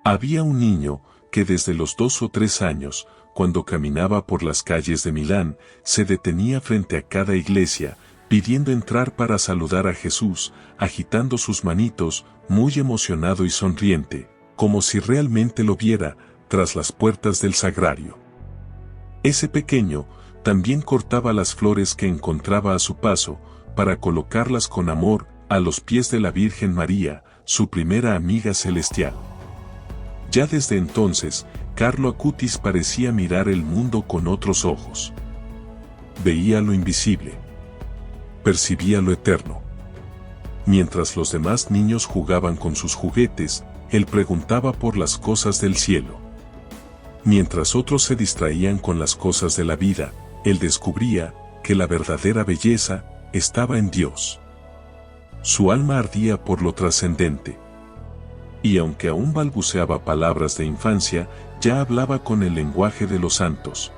Había un niño que desde los 2 o 3 años, cuando caminaba por las calles de Milán, se detenía frente a cada iglesia, pidiendo entrar para saludar a Jesús, agitando sus manitos, muy emocionado y sonriente, como si realmente lo viera, tras las puertas del sagrario. Ese pequeño también cortaba las flores que encontraba a su paso, para colocarlas con amor a los pies de la Virgen María, su primera amiga celestial. Ya desde entonces, Carlo Acutis parecía mirar el mundo con otros ojos. Veía lo invisible. Percibía lo eterno. Mientras los demás niños jugaban con sus juguetes, él preguntaba por las cosas del cielo. Mientras otros se distraían con las cosas de la vida, él descubría que la verdadera belleza estaba en Dios. Su alma ardía por lo trascendente. Y aunque aún balbuceaba palabras de infancia, ya hablaba con el lenguaje de los santos.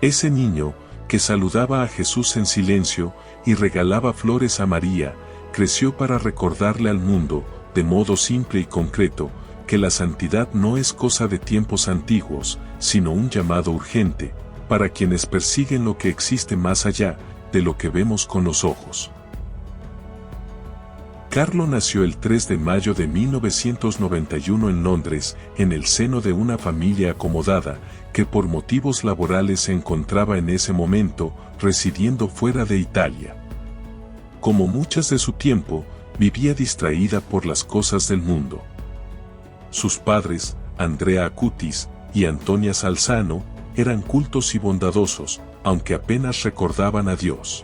Ese niño, que saludaba a Jesús en silencio y regalaba flores a María, creció para recordarle al mundo, de modo simple y concreto, que la santidad no es cosa de tiempos antiguos, sino un llamado urgente, para quienes persiguen lo que existe más allá de lo que vemos con los ojos. Carlo nació el 3 de mayo de 1991 en Londres, en el seno de una familia acomodada, que por motivos laborales se encontraba en ese momento residiendo fuera de Italia. Como muchas de su tiempo, vivía distraída por las cosas del mundo. Sus padres, Andrea Acutis y Antonia Salzano, eran cultos y bondadosos, aunque apenas recordaban a Dios.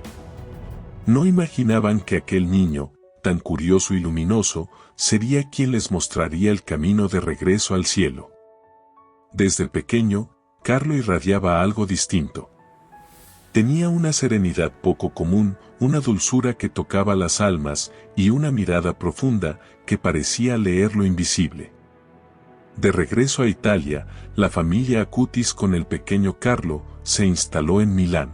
No imaginaban que aquel niño, tan curioso y luminoso, sería quien les mostraría el camino de regreso al cielo. Desde pequeño, Carlo irradiaba algo distinto. Tenía una serenidad poco común, una dulzura que tocaba las almas y una mirada profunda que parecía leer lo invisible. De regreso a Italia, la familia Acutis con el pequeño Carlo se instaló en Milán.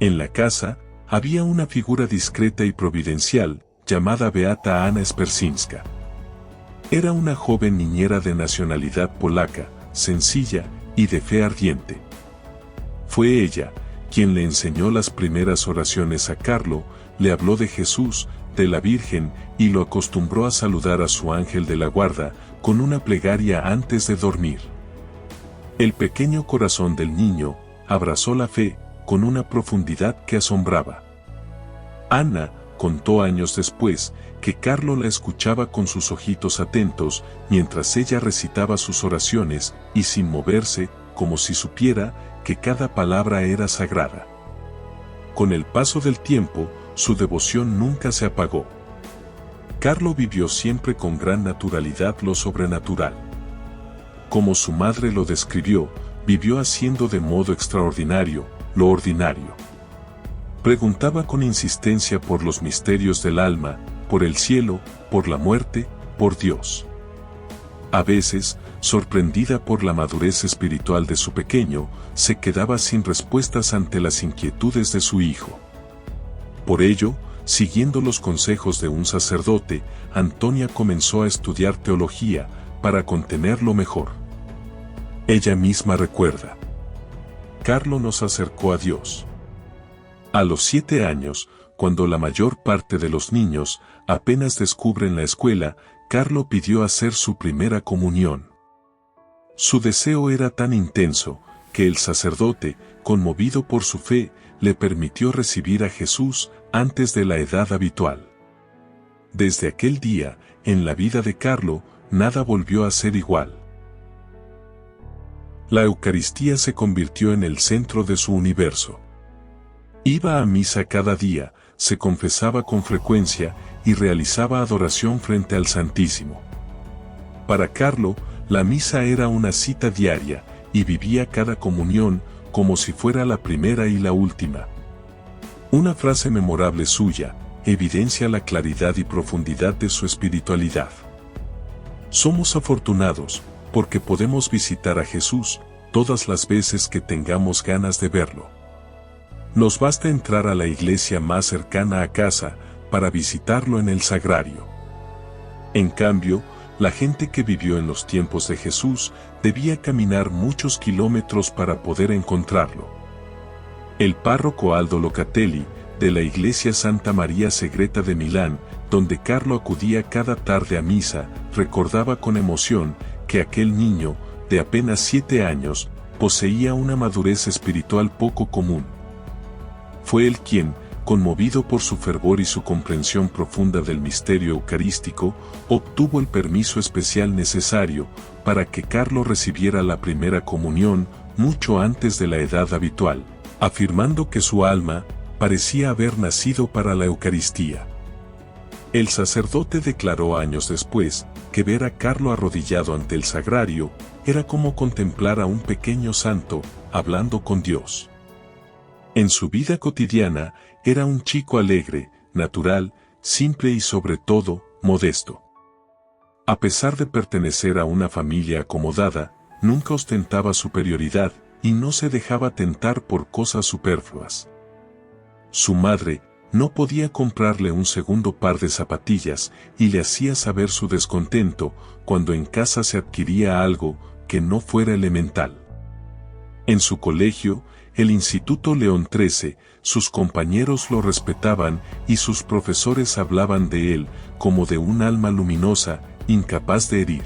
En la casa, había una figura discreta y providencial, llamada Beata Anna Spersinska. Era una joven niñera de nacionalidad polaca, sencilla y de fe ardiente. Fue ella quien le enseñó las primeras oraciones a Carlo, le habló de Jesús, de la Virgen y lo acostumbró a saludar a su ángel de la guarda con una plegaria antes de dormir. El pequeño corazón del niño abrazó la fe con una profundidad que asombraba. Anna contó años después que Carlo la escuchaba con sus ojitos atentos mientras ella recitaba sus oraciones y sin moverse, como si supiera que cada palabra era sagrada. Con el paso del tiempo, su devoción nunca se apagó. Carlo vivió siempre con gran naturalidad lo sobrenatural. Como su madre lo describió, vivió haciendo de modo extraordinario lo ordinario. Preguntaba con insistencia por los misterios del alma, por el cielo, por la muerte, por Dios. A veces, sorprendida por la madurez espiritual de su pequeño, se quedaba sin respuestas ante las inquietudes de su hijo. Por ello, siguiendo los consejos de un sacerdote, Antonia comenzó a estudiar teología para contenerlo mejor. Ella misma recuerda: Carlo nos acercó a Dios. A los 7 años, cuando la mayor parte de los niños apenas descubren la escuela, Carlo pidió hacer su primera comunión. Su deseo era tan intenso, que el sacerdote, conmovido por su fe, le permitió recibir a Jesús antes de la edad habitual. Desde aquel día, en la vida de Carlo, nada volvió a ser igual. La Eucaristía se convirtió en el centro de su universo. Iba a misa cada día, se confesaba con frecuencia y realizaba adoración frente al Santísimo. Para Carlo, la misa era una cita diaria, y vivía cada comunión como si fuera la primera y la última. Una frase memorable suya evidencia la claridad y profundidad de su espiritualidad. Somos afortunados, porque podemos visitar a Jesús todas las veces que tengamos ganas de verlo. Nos basta entrar a la iglesia más cercana a casa para visitarlo en el sagrario. En cambio, La gente que vivió en los tiempos de Jesús debía caminar muchos kilómetros para poder encontrarlo. El párroco Aldo Locatelli, de la iglesia Santa María Segreta de Milán, donde Carlo acudía cada tarde a misa, recordaba con emoción que aquel niño, de apenas 7 años, poseía una madurez espiritual poco común. Fue él quien, conmovido por su fervor y su comprensión profunda del misterio eucarístico, obtuvo el permiso especial necesario para que Carlo recibiera la primera comunión mucho antes de la edad habitual, afirmando que su alma parecía haber nacido para la Eucaristía. El sacerdote declaró años después que ver a Carlo arrodillado ante el sagrario era como contemplar a un pequeño santo hablando con Dios. En su vida cotidiana era un chico alegre, natural, simple y sobre todo, modesto. A pesar de pertenecer a una familia acomodada, nunca ostentaba superioridad y no se dejaba tentar por cosas superfluas. Su madre no podía comprarle un segundo par de zapatillas y le hacía saber su descontento cuando en casa se adquiría algo que no fuera elemental. En su colegio, el Instituto León XIII, sus compañeros lo respetaban y sus profesores hablaban de él como de un alma luminosa, incapaz de herir.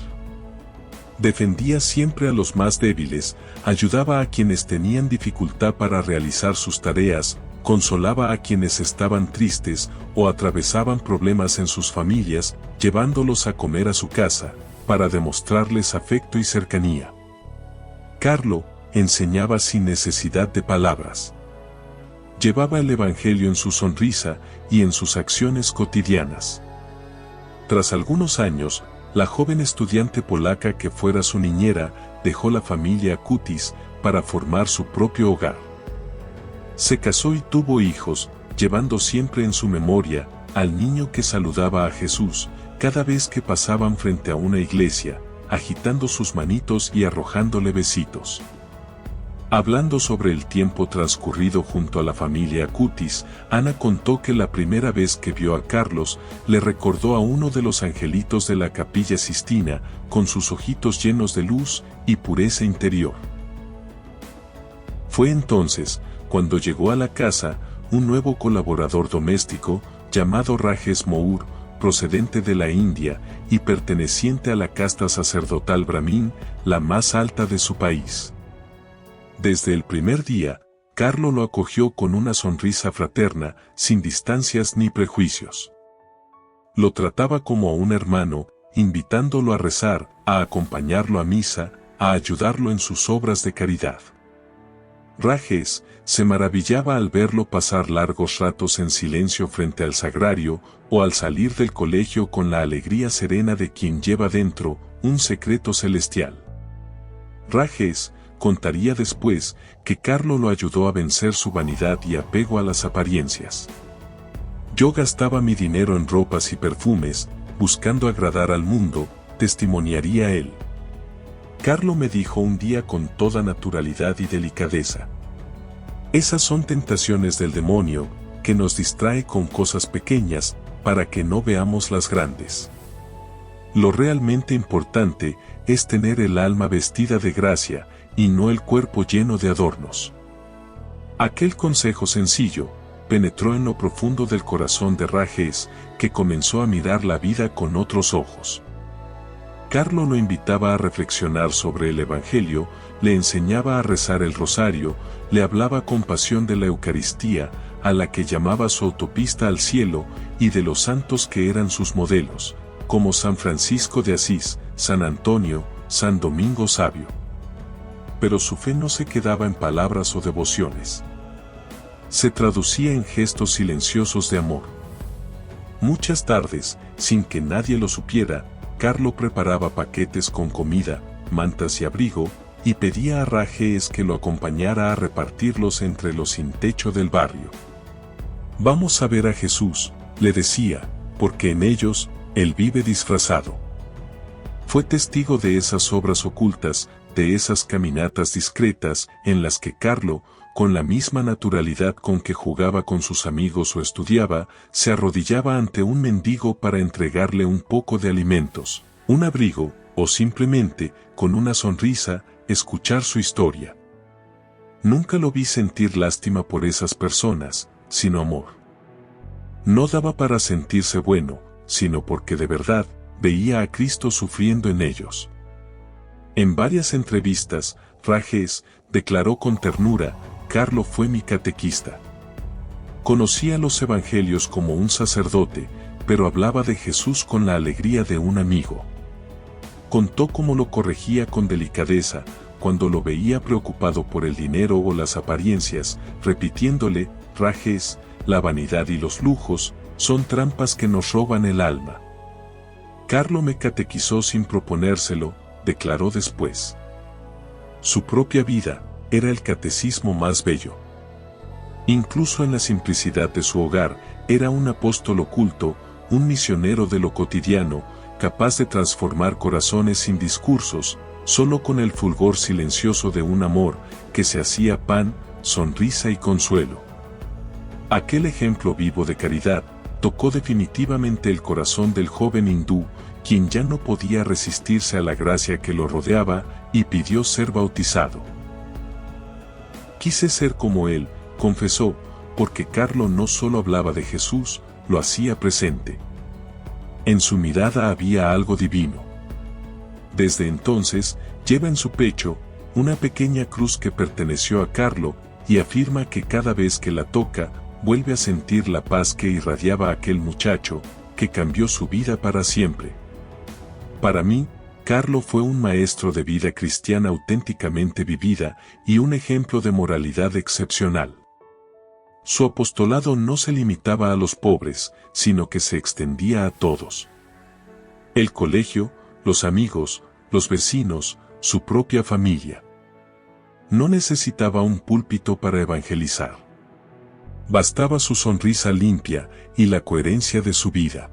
Defendía siempre a los más débiles, ayudaba a quienes tenían dificultad para realizar sus tareas, consolaba a quienes estaban tristes o atravesaban problemas en sus familias, llevándolos a comer a su casa, para demostrarles afecto y cercanía. Carlo enseñaba sin necesidad de palabras. Llevaba el Evangelio en su sonrisa y en sus acciones cotidianas. Tras algunos años, la joven estudiante polaca que fuera su niñera dejó la familia Kutis para formar su propio hogar. Se casó y tuvo hijos, llevando siempre en su memoria al niño que saludaba a Jesús cada vez que pasaban frente a una iglesia, agitando sus manitos y arrojándole besitos. Hablando sobre el tiempo transcurrido junto a la familia Kutis, Ana contó que la primera vez que vio a Carlos le recordó a uno de los angelitos de la Capilla Sistina, con sus ojitos llenos de luz y pureza interior. Fue entonces, cuando llegó a la casa, un nuevo colaborador doméstico, llamado Rajes Mour, procedente de la India y perteneciente a la casta sacerdotal brahmin, la más alta de su país. Desde el primer día, Carlo lo acogió con una sonrisa fraterna, sin distancias ni prejuicios. Lo trataba como a un hermano, invitándolo a rezar, a acompañarlo a misa, a ayudarlo en sus obras de caridad. Rajes se maravillaba al verlo pasar largos ratos en silencio frente al sagrario, o al salir del colegio con la alegría serena de quien lleva dentro un secreto celestial. Rajes contaría después que Carlo lo ayudó a vencer su vanidad y apego a las apariencias. Yo gastaba mi dinero en ropas y perfumes, buscando agradar al mundo, testimoniaría él. Carlo me dijo un día con toda naturalidad y delicadeza. Esas son tentaciones del demonio, que nos distrae con cosas pequeñas, para que no veamos las grandes. Lo realmente importante es tener el alma vestida de gracia, y no el cuerpo lleno de adornos. Aquel consejo sencillo penetró en lo profundo del corazón de Rajes, que comenzó a mirar la vida con otros ojos. Carlo lo invitaba a reflexionar sobre el Evangelio, le enseñaba a rezar el rosario, le hablaba con pasión de la Eucaristía, a la que llamaba su autopista al cielo, y de los santos que eran sus modelos, como San Francisco de Asís, San Antonio, San Domingo Sabio. Pero su fe no se quedaba en palabras o devociones. Se traducía en gestos silenciosos de amor. Muchas tardes, sin que nadie lo supiera, Carlo preparaba paquetes con comida, mantas y abrigo, y pedía a Rajes que lo acompañara a repartirlos entre los sin techo del barrio. Vamos a ver a Jesús, le decía, porque en ellos, él vive disfrazado. Fue testigo de esas obras ocultas, de esas caminatas discretas en las que Carlo, con la misma naturalidad con que jugaba con sus amigos o estudiaba, se arrodillaba ante un mendigo para entregarle un poco de alimentos, un abrigo, o simplemente, con una sonrisa, escuchar su historia. Nunca lo vi sentir lástima por esas personas, sino amor. No daba para sentirse bueno, sino porque de verdad, veía a Cristo sufriendo en ellos. En varias entrevistas, Rajes declaró con ternura: Carlo fue mi catequista. Conocía los evangelios como un sacerdote, pero hablaba de Jesús con la alegría de un amigo. Contó cómo lo corregía con delicadeza, cuando lo veía preocupado por el dinero o las apariencias, repitiéndole: Rajes, la vanidad y los lujos son trampas que nos roban el alma. Carlo me catequizó sin proponérselo, declaró después. Su propia vida era el catecismo más bello. Incluso en la simplicidad de su hogar, era un apóstol oculto, un misionero de lo cotidiano, capaz de transformar corazones sin discursos, solo con el fulgor silencioso de un amor que se hacía pan, sonrisa y consuelo. Aquel ejemplo vivo de caridad tocó definitivamente el corazón del joven hindú, quien ya no podía resistirse a la gracia que lo rodeaba y pidió ser bautizado. Quise ser como él, confesó, porque Carlo no solo hablaba de Jesús, lo hacía presente. En su mirada había algo divino. Desde entonces, lleva en su pecho una pequeña cruz que perteneció a Carlo, y afirma que cada vez que la toca, vuelve a sentir la paz que irradiaba aquel muchacho, que cambió su vida para siempre. Para mí, Carlo fue un maestro de vida cristiana auténticamente vivida y un ejemplo de moralidad excepcional. Su apostolado no se limitaba a los pobres, sino que se extendía a todos. El colegio, los amigos, los vecinos, su propia familia. No necesitaba un púlpito para evangelizar. Bastaba su sonrisa limpia y la coherencia de su vida.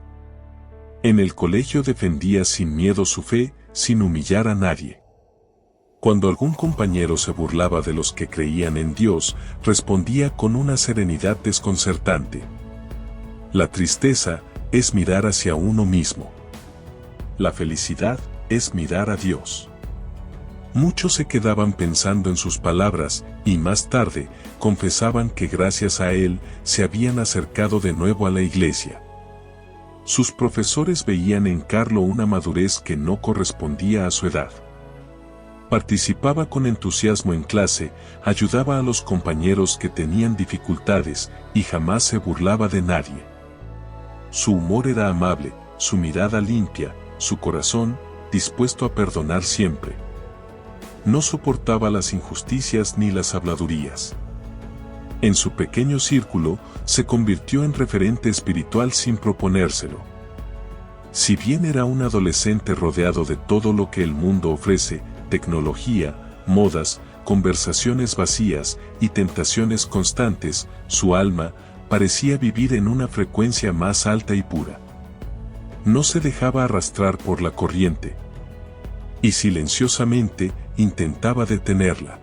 En el colegio defendía sin miedo su fe, sin humillar a nadie. Cuando algún compañero se burlaba de los que creían en Dios, respondía con una serenidad desconcertante. La tristeza es mirar hacia uno mismo. La felicidad es mirar a Dios. Muchos se quedaban pensando en sus palabras, y más tarde, confesaban que gracias a él, se habían acercado de nuevo a la iglesia. Sus profesores veían en Carlo una madurez que no correspondía a su edad. Participaba con entusiasmo en clase, ayudaba a los compañeros que tenían dificultades, y jamás se burlaba de nadie. Su humor era amable, su mirada limpia, su corazón, dispuesto a perdonar siempre. No soportaba las injusticias ni las habladurías. En su pequeño círculo, se convirtió en referente espiritual sin proponérselo. Si bien era un adolescente rodeado de todo lo que el mundo ofrece, tecnología, modas, conversaciones vacías y tentaciones constantes, su alma parecía vivir en una frecuencia más alta y pura. No se dejaba arrastrar por la corriente. Y silenciosamente intentaba detenerla.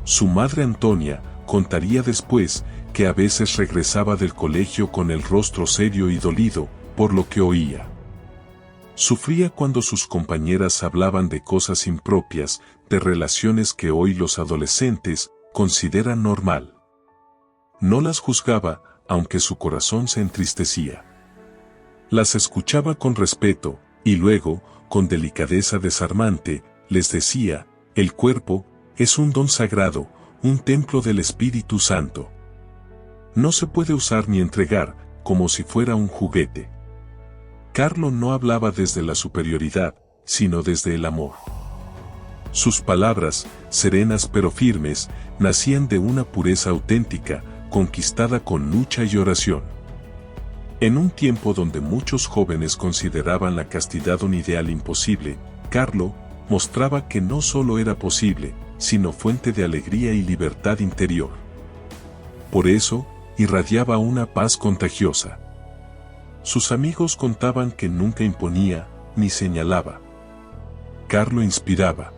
Su madre Antonia contaría después que a veces regresaba del colegio con el rostro serio y dolido por lo que oía. Sufría cuando sus compañeras hablaban de cosas impropias, de relaciones que hoy los adolescentes consideran normal. No las juzgaba, aunque su corazón se entristecía. Las escuchaba con respeto, y luego, con delicadeza desarmante, les decía: el cuerpo es un don sagrado, un templo del Espíritu Santo. No se puede usar ni entregar, como si fuera un juguete. Carlo no hablaba desde la superioridad, sino desde el amor. Sus palabras, serenas pero firmes, nacían de una pureza auténtica, conquistada con lucha y oración. En un tiempo donde muchos jóvenes consideraban la castidad un ideal imposible, Carlo mostraba que no solo era posible, sino fuente de alegría y libertad interior. Por eso, irradiaba una paz contagiosa. Sus amigos contaban que nunca imponía, ni señalaba. Carlo inspiraba.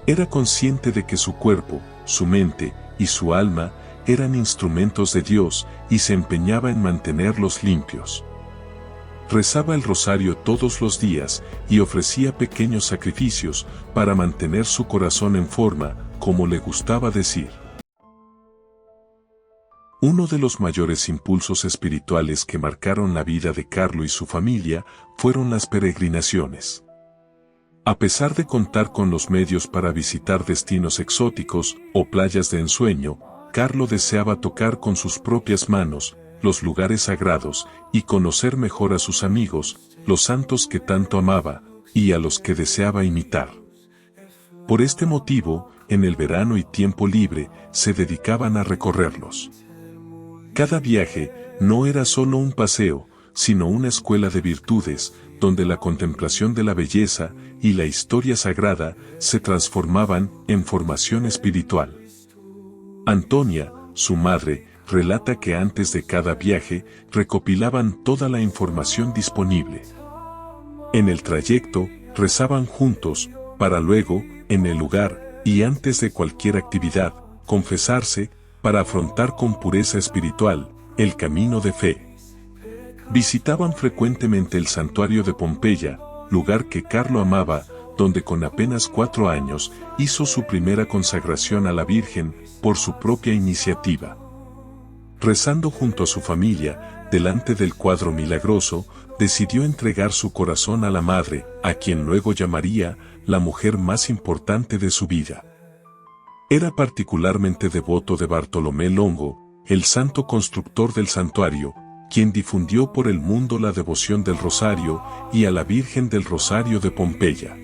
Era consciente de que su cuerpo, su mente y su alma eran instrumentos de Dios y se empeñaba en mantenerlos limpios. Rezaba el rosario todos los días y ofrecía pequeños sacrificios para mantener su corazón en forma, como le gustaba decir. Uno de los mayores impulsos espirituales que marcaron la vida de Carlo y su familia fueron las peregrinaciones. A pesar de contar con los medios para visitar destinos exóticos o playas de ensueño, Carlo deseaba tocar con sus propias manos los lugares sagrados y conocer mejor a sus amigos, los santos que tanto amaba y a los que deseaba imitar. Por este motivo, en el verano y tiempo libre, se dedicaban a recorrerlos. Cada viaje no era solo un paseo, sino una escuela de virtudes, donde la contemplación de la belleza y la historia sagrada se transformaban en formación espiritual. Antonia, su madre, relata que antes de cada viaje recopilaban toda la información disponible. En el trayecto, rezaban juntos, para luego, en el lugar, y antes de cualquier actividad, confesarse, para afrontar con pureza espiritual el camino de fe. Visitaban frecuentemente el santuario de Pompeya, lugar que Carlo amaba, donde con apenas 4 años hizo su primera consagración a la Virgen por su propia iniciativa. Rezando junto a su familia, delante del cuadro milagroso, decidió entregar su corazón a la Madre, a quien luego llamaría la mujer más importante de su vida. Era particularmente devoto de Bartolomé Longo, el santo constructor del santuario, quien difundió por el mundo la devoción del Rosario y a la Virgen del Rosario de Pompeya.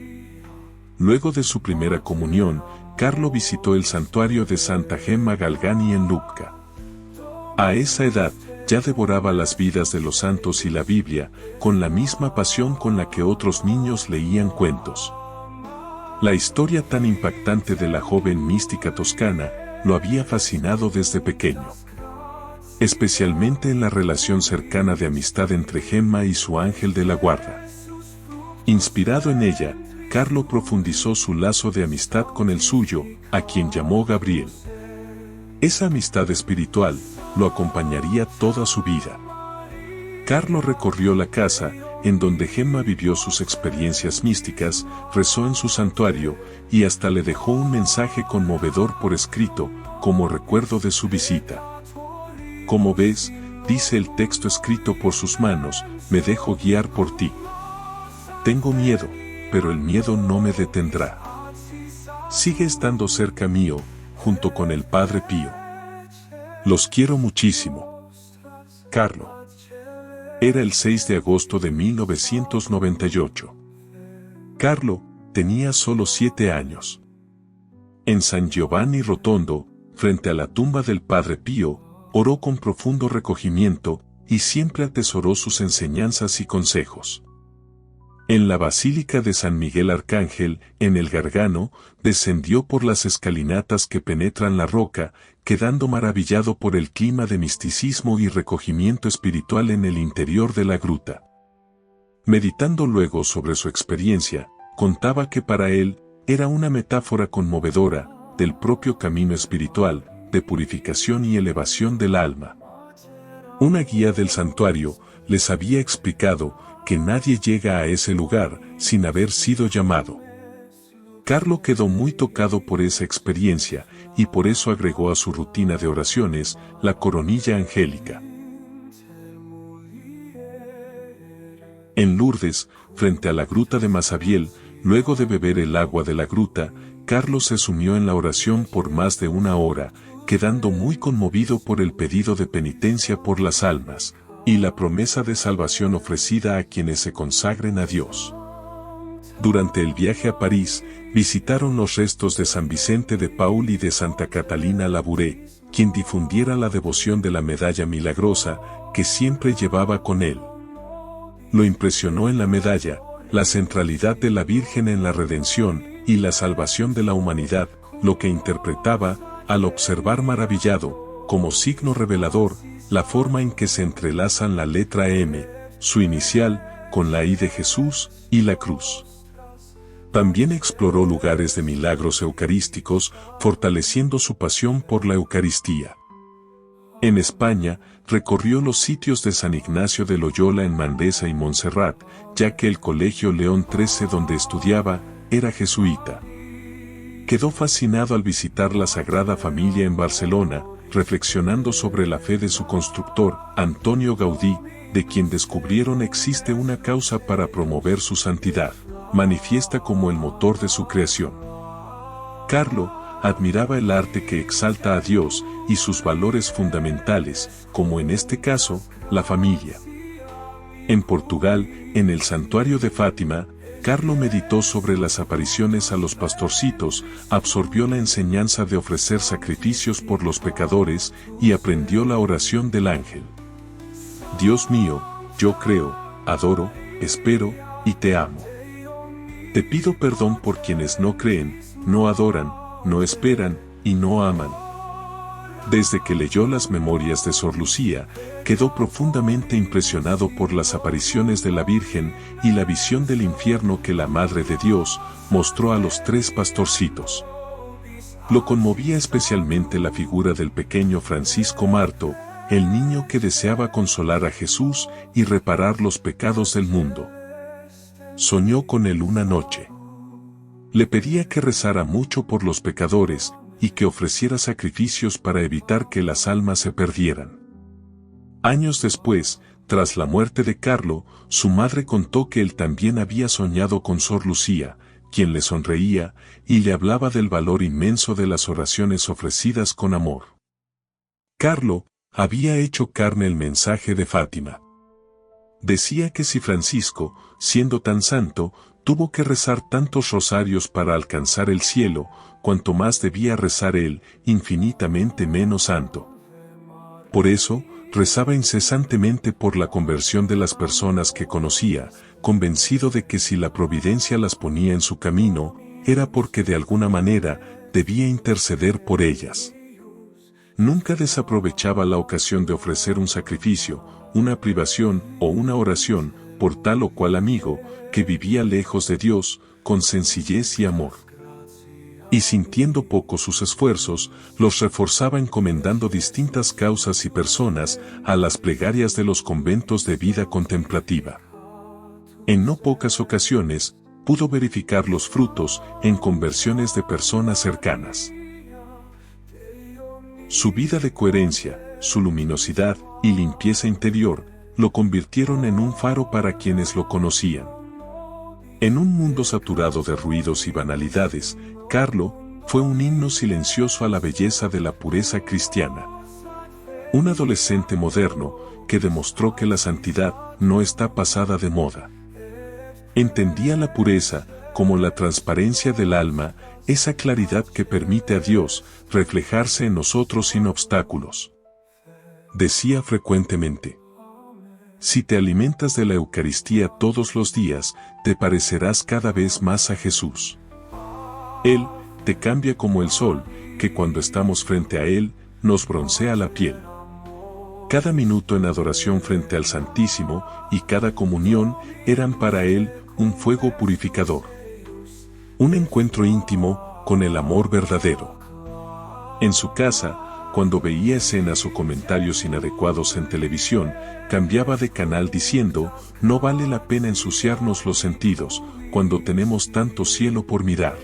Luego de su primera comunión, Carlo visitó el santuario de Santa Gemma Galgani en Lucca. A esa edad, ya devoraba las vidas de los santos y la Biblia, con la misma pasión con la que otros niños leían cuentos. La historia tan impactante de la joven mística toscana lo había fascinado desde pequeño. Especialmente en la relación cercana de amistad entre Gemma y su ángel de la guarda. Inspirado en ella, Carlo profundizó su lazo de amistad con el suyo, a quien llamó Gabriel. Esa amistad espiritual lo acompañaría toda su vida. Carlo recorrió la casa, en donde Gemma vivió sus experiencias místicas, rezó en su santuario, y hasta le dejó un mensaje conmovedor por escrito, como recuerdo de su visita. Como ves, dice el texto escrito por sus manos, me dejo guiar por ti. Tengo miedo, pero el miedo no me detendrá. Sigue estando cerca mío, junto con el Padre Pío. Los quiero muchísimo. Carlo. Era el 6 de agosto de 1998. Carlo tenía solo 7 años. En San Giovanni Rotondo, frente a la tumba del Padre Pío, oró con profundo recogimiento y siempre atesoró sus enseñanzas y consejos. En la Basílica de San Miguel Arcángel, en el Gargano, descendió por las escalinatas que penetran la roca, quedando maravillado por el clima de misticismo y recogimiento espiritual en el interior de la gruta. Meditando luego sobre su experiencia, contaba que para él era una metáfora conmovedora del propio camino espiritual, de purificación y elevación del alma. Una guía del santuario les había explicado que nadie llega a ese lugar sin haber sido llamado. Carlo quedó muy tocado por esa experiencia y por eso agregó a su rutina de oraciones la coronilla angélica. En Lourdes, frente a la gruta de Masabiel, luego de beber el agua de la gruta, Carlo se sumió en la oración por más de 1 hora, quedando muy conmovido por el pedido de penitencia por las almas, y la promesa de salvación ofrecida a quienes se consagren a Dios. Durante el viaje a París, visitaron los restos de San Vicente de Paul y de Santa Catalina Labouré, quien difundiera la devoción de la medalla milagrosa que siempre llevaba con él. Lo impresionó en la medalla, la centralidad de la Virgen en la redención y la salvación de la humanidad, lo que interpretaba, al observar maravillado, como signo revelador, la forma en que se entrelazan la letra M, su inicial, con la I de Jesús, y la cruz. También exploró lugares de milagros eucarísticos, fortaleciendo su pasión por la Eucaristía. En España, recorrió los sitios de San Ignacio de Loyola en Manresa y Montserrat, ya que el Colegio León XIII donde estudiaba era jesuita. Quedó fascinado al visitar la Sagrada Familia en Barcelona, reflexionando sobre la fe de su constructor, Antonio Gaudí, de quien descubrieron existe una causa para promover su santidad, manifiesta como el motor de su creación. Carlo admiraba el arte que exalta a Dios y sus valores fundamentales, como en este caso, la familia. En Portugal, en el santuario de Fátima, Carlo meditó sobre las apariciones a los pastorcitos, absorbió la enseñanza de ofrecer sacrificios por los pecadores y aprendió la oración del ángel. Dios mío, yo creo, adoro, espero y te amo. Te pido perdón por quienes no creen, no adoran, no esperan y no aman. Desde que leyó las memorias de Sor Lucía, quedó profundamente impresionado por las apariciones de la Virgen y la visión del infierno que la Madre de Dios mostró a los tres pastorcitos. Lo conmovía especialmente la figura del pequeño Francisco Marto, el niño que deseaba consolar a Jesús y reparar los pecados del mundo. Soñó con él una noche. Le pedía que rezara mucho por los pecadores y que ofreciera sacrificios para evitar que las almas se perdieran. Años después, tras la muerte de Carlo, su madre contó que él también había soñado con Sor Lucía, quien le sonreía y le hablaba del valor inmenso de las oraciones ofrecidas con amor. Carlo había hecho carne el mensaje de Fátima. Decía que si Francisco, siendo tan santo, tuvo que rezar tantos rosarios para alcanzar el cielo, cuanto más debía rezar él, infinitamente menos santo. Por eso, rezaba incesantemente por la conversión de las personas que conocía, convencido de que si la providencia las ponía en su camino, era porque de alguna manera debía interceder por ellas. Nunca desaprovechaba la ocasión de ofrecer un sacrificio, una privación o una oración, por tal o cual amigo, que vivía lejos de Dios, con sencillez y amor. Y sintiendo poco sus esfuerzos, los reforzaba encomendando distintas causas y personas a las plegarias de los conventos de vida contemplativa. En no pocas ocasiones, pudo verificar los frutos en conversiones de personas cercanas. Su vida de coherencia, su luminosidad y limpieza interior, lo convirtieron en un faro para quienes lo conocían. En un mundo saturado de ruidos y banalidades, Carlo fue un himno silencioso a la belleza de la pureza cristiana. Un adolescente moderno que demostró que la santidad no está pasada de moda. Entendía la pureza como la transparencia del alma, esa claridad que permite a Dios reflejarse en nosotros sin obstáculos. Decía frecuentemente: si te alimentas de la Eucaristía todos los días, te parecerás cada vez más a Jesús. Él te cambia como el sol, que cuando estamos frente a Él, nos broncea la piel. Cada minuto en adoración frente al Santísimo y cada comunión eran para Él un fuego purificador. Un encuentro íntimo con el amor verdadero. En su casa, cuando veía escenas o comentarios inadecuados en televisión, cambiaba de canal diciendo: no vale la pena ensuciarnos los sentidos, cuando tenemos tanto cielo por mirar.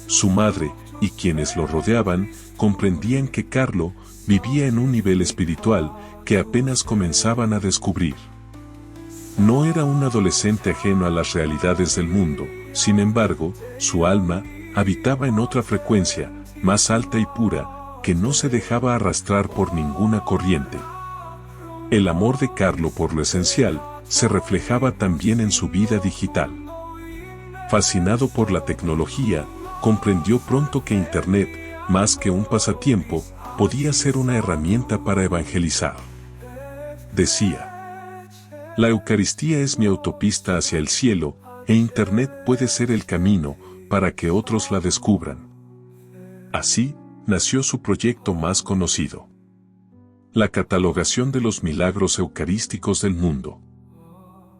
Su madre, y quienes lo rodeaban, comprendían que Carlo vivía en un nivel espiritual que apenas comenzaban a descubrir. No era un adolescente ajeno a las realidades del mundo, sin embargo, su alma habitaba en otra frecuencia, más alta y pura, que no se dejaba arrastrar por ninguna corriente. El amor de Carlo por lo esencial se reflejaba también en su vida digital. Fascinado por la tecnología, comprendió pronto que Internet, más que un pasatiempo, podía ser una herramienta para evangelizar. Decía: la Eucaristía es mi autopista hacia el cielo, e Internet puede ser el camino para que otros la descubran. Así nació su proyecto más conocido: la catalogación de los milagros eucarísticos del mundo.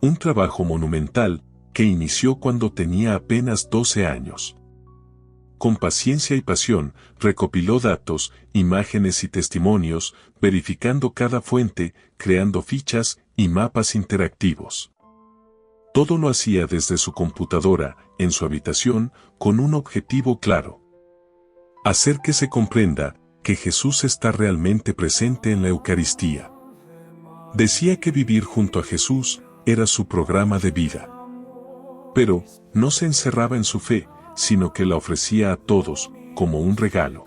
Un trabajo monumental que inició cuando tenía apenas 12 años. Con paciencia y pasión, recopiló datos, imágenes y testimonios, verificando cada fuente, creando fichas y mapas interactivos. Todo lo hacía desde su computadora, en su habitación, con un objetivo claro: hacer que se comprenda que Jesús está realmente presente en la Eucaristía. Decía que vivir junto a Jesús era su programa de vida. Pero no se encerraba en su fe, sino que la ofrecía a todos, como un regalo.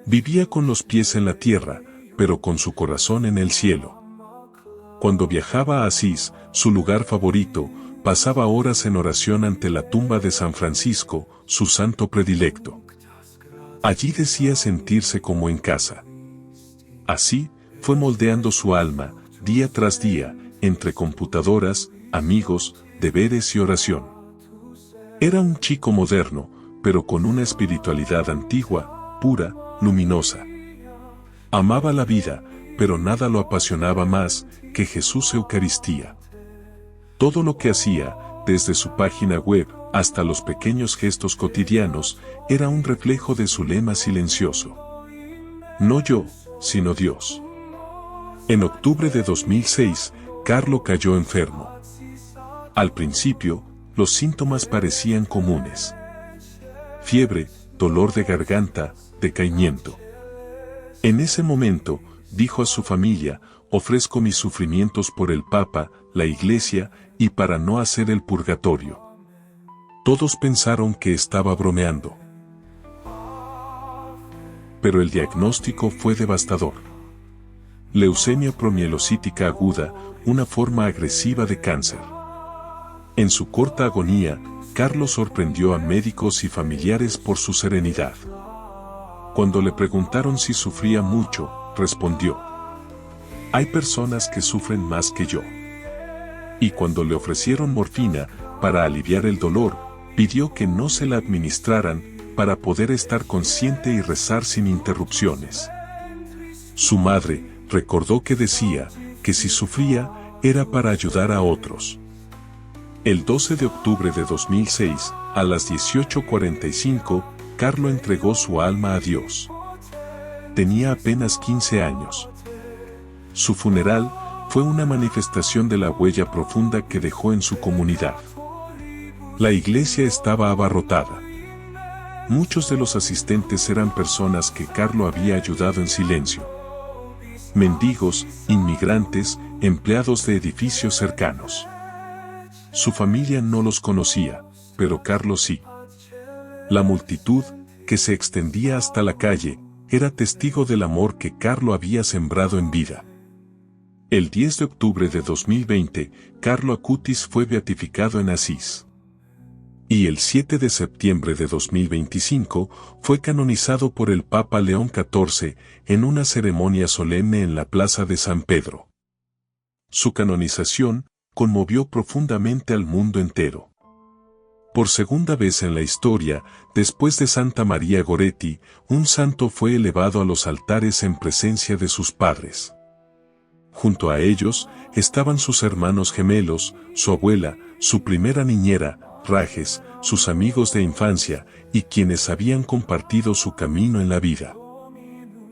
Vivía con los pies en la tierra, pero con su corazón en el cielo. Cuando viajaba a Asís, su lugar favorito, pasaba horas en oración ante la tumba de San Francisco, su santo predilecto. Allí decía sentirse como en casa. Así, fue moldeando su alma, día tras día, entre computadoras, amigos, deberes y oración. Era un chico moderno, pero con una espiritualidad antigua, pura, luminosa. Amaba la vida, pero nada lo apasionaba más que Jesús Eucaristía. Todo lo que hacía, desde su página web hasta los pequeños gestos cotidianos, era un reflejo de su lema silencioso: no yo, sino Dios. En octubre de 2006, Carlo cayó enfermo. Al principio, los síntomas parecían comunes: fiebre, dolor de garganta, decaimiento. En ese momento, dijo a su familia: ofrezco mis sufrimientos por el Papa, la Iglesia, y para no hacer el purgatorio. Todos pensaron que estaba bromeando. Pero el diagnóstico fue devastador: leucemia promielocítica aguda, una forma agresiva de cáncer. En su corta agonía, Carlos sorprendió a médicos y familiares por su serenidad. Cuando le preguntaron si sufría mucho, respondió: hay personas que sufren más que yo. Y cuando le ofrecieron morfina para aliviar el dolor, pidió que no se la administraran para poder estar consciente y rezar sin interrupciones. Su madre recordó que decía que si sufría era para ayudar a otros. El 12 de octubre de 2006, a las 18:45, Carlo entregó su alma a Dios. Tenía apenas 15 años. Su funeral fue una manifestación de la huella profunda que dejó en su comunidad. La iglesia estaba abarrotada. Muchos de los asistentes eran personas que Carlo había ayudado en silencio: mendigos, inmigrantes, empleados de edificios cercanos. Su familia no los conocía, pero Carlo sí. La multitud, que se extendía hasta la calle, era testigo del amor que Carlo había sembrado en vida. El 10 de octubre de 2020, Carlo Acutis fue beatificado en Asís. Y el 7 de septiembre de 2025, fue canonizado por el Papa León XIV en una ceremonia solemne en la Plaza de San Pedro. Su canonización conmovió profundamente al mundo entero. Por segunda vez en la historia, después de Santa María Goretti, un santo fue elevado a los altares en presencia de sus padres. Junto a ellos estaban sus hermanos gemelos, su abuela, su primera niñera, Rajes, sus amigos de infancia, y quienes habían compartido su camino en la vida.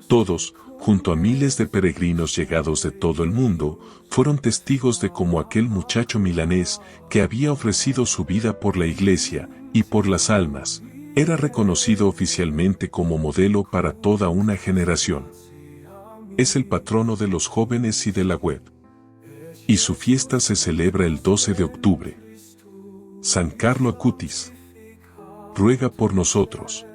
Todos, junto a miles de peregrinos llegados de todo el mundo, fueron testigos de cómo aquel muchacho milanés, que había ofrecido su vida por la Iglesia y por las almas, era reconocido oficialmente como modelo para toda una generación. Es el patrono de los jóvenes y de la web. Y su fiesta se celebra el 12 de octubre. San Carlo Acutis, ruega por nosotros.